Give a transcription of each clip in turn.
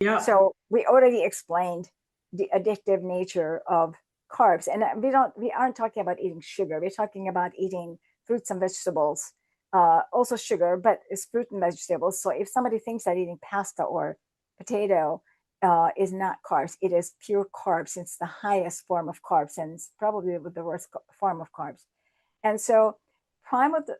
Yeah. So we already explained the addictive nature of carbs, and we aren't talking about eating sugar. We're talking about eating fruits and vegetables, also sugar, but it's fruit and vegetables. So if somebody thinks that eating pasta or potato is not carbs, it is pure carbs. It's the highest form of carbs, and it's probably the worst form of carbs. And so, prime of the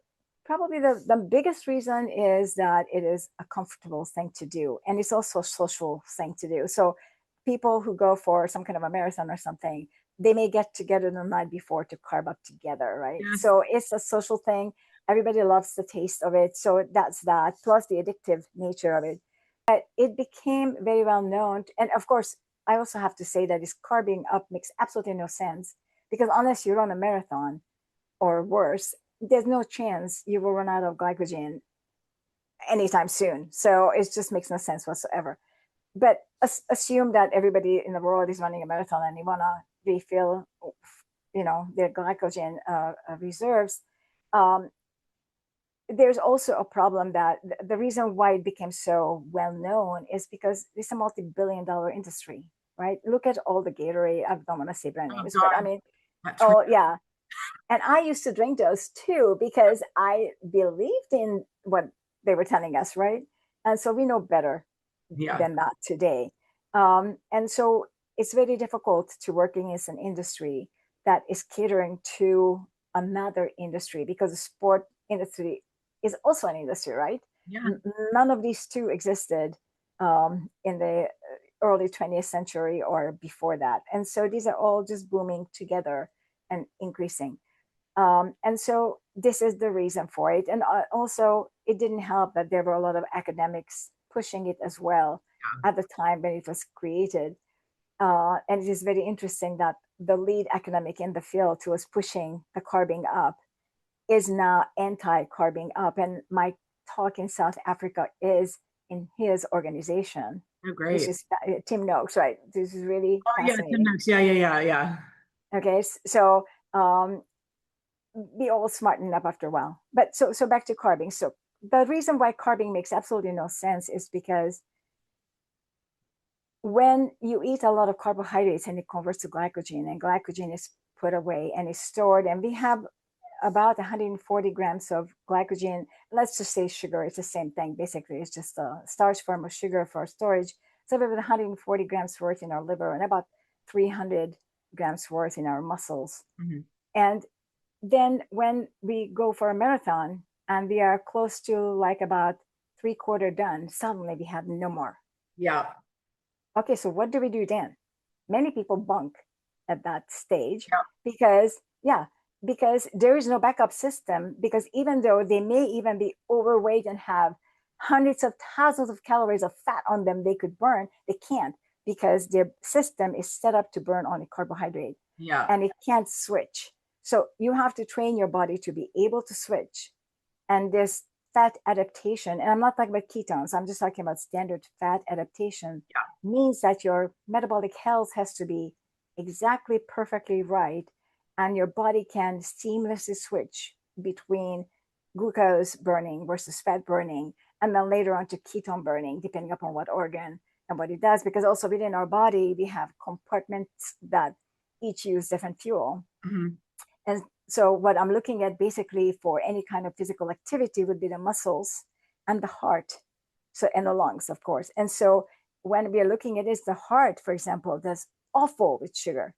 probably the biggest reason is that it is a comfortable thing to do, and it's also a social thing to do. So, people who go for some kind of a marathon or something, they may get together the night before to carb up together, right? Yes. So it's a social thing. Everybody loves the taste of it, so that's that. Plus the addictive nature of it. But it became very well known, and of course, I also have to say that this carbing up makes absolutely no sense because unless you run a marathon or worse, there's no chance you will run out of glycogen anytime soon. So it just makes no sense whatsoever. But assume that everybody in the world is running a marathon and they want to refill, their glycogen reserves. Um, there's also a problem that the reason why it became so well known is because it's a multi-billion-dollar industry, right? Look at all the Gatorade. I don't want to say brand Oh names, but I God. mean, That's right. oh yeah, and I used to drink those too because I believed in what they were telling us, right? And so we know better Yeah. than that today. And so it's very difficult to work in an industry that is catering to another industry because the sport industry is also an industry, right? Yeah. None of these two existed in the early 20th century or before that. And so these are all just booming together and increasing. And so this is the reason for it. And also, it didn't help that there were a lot of academics pushing it as well at the time when it was created. And it is very interesting that the lead academic in the field who was pushing the carbing up is now anti-carbing up. And my talk in South Africa is in his organization, Oh, which great. is Tim Noakes, right? This is really Oh, yeah. Tim fascinating. Noakes. Yeah, yeah, yeah, yeah. Okay, so we all smarten up after a while. But so back to carbing. So the reason why carbing makes absolutely no sense is because when you eat a lot of carbohydrates and it converts to glycogen, and glycogen is put away and is stored, and we have about 140 grams of glycogen. Let's just say sugar, it's the same thing. Basically, it's just a starch form of sugar for storage. So we have 140 grams worth in our liver and about 300 grams worth in our muscles. Mhm. And then when we go for a marathon and we are close to like about three-quarter done, suddenly we have no more. Yeah. Okay, so what do we do then? Many people bunk at that stage Yeah. because, yeah, because there is no backup system. Because even though they may even be overweight and have hundreds of thousands of calories of fat on them they could burn, they can't because their system is set up to burn only carbohydrate Yeah. and it can't switch. So you have to train your body to be able to switch. And this fat adaptation, and I'm not talking about ketones, I'm just talking about standard fat adaptation, Yeah. means that your metabolic health has to be exactly perfectly right. And your body can seamlessly switch between glucose burning versus fat burning, and then later on to ketone burning, depending upon what organ and what it does. Because also within our body, we have compartments that each use different fuel. Mhm. And so what I'm looking at basically for any kind of physical activity would be the muscles and the heart. So, and the lungs, of course. And so when we are looking at this, the heart, for example, does awful with sugar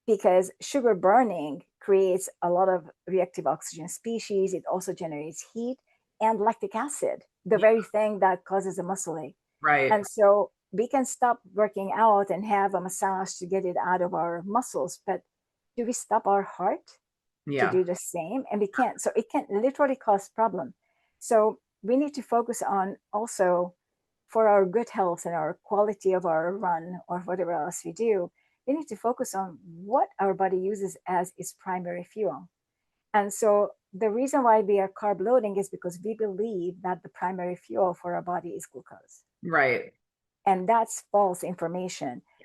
because sugar burning creates a lot of reactive oxygen species. It also generates heat and lactic acid, the Yeah. very thing that causes a muscle ache. Right. And so we can stop working out and have a massage to get it out of our muscles. But do we stop our heart to Yeah. do the same? And we can't. So it can literally cause problem. So we need to focus on also for our good health and our quality of our run or whatever else we do, we need to focus on what our body uses as its primary fuel. And so the reason why we are carb loading is because we believe that the primary fuel for our body is glucose. Right. And that's false information.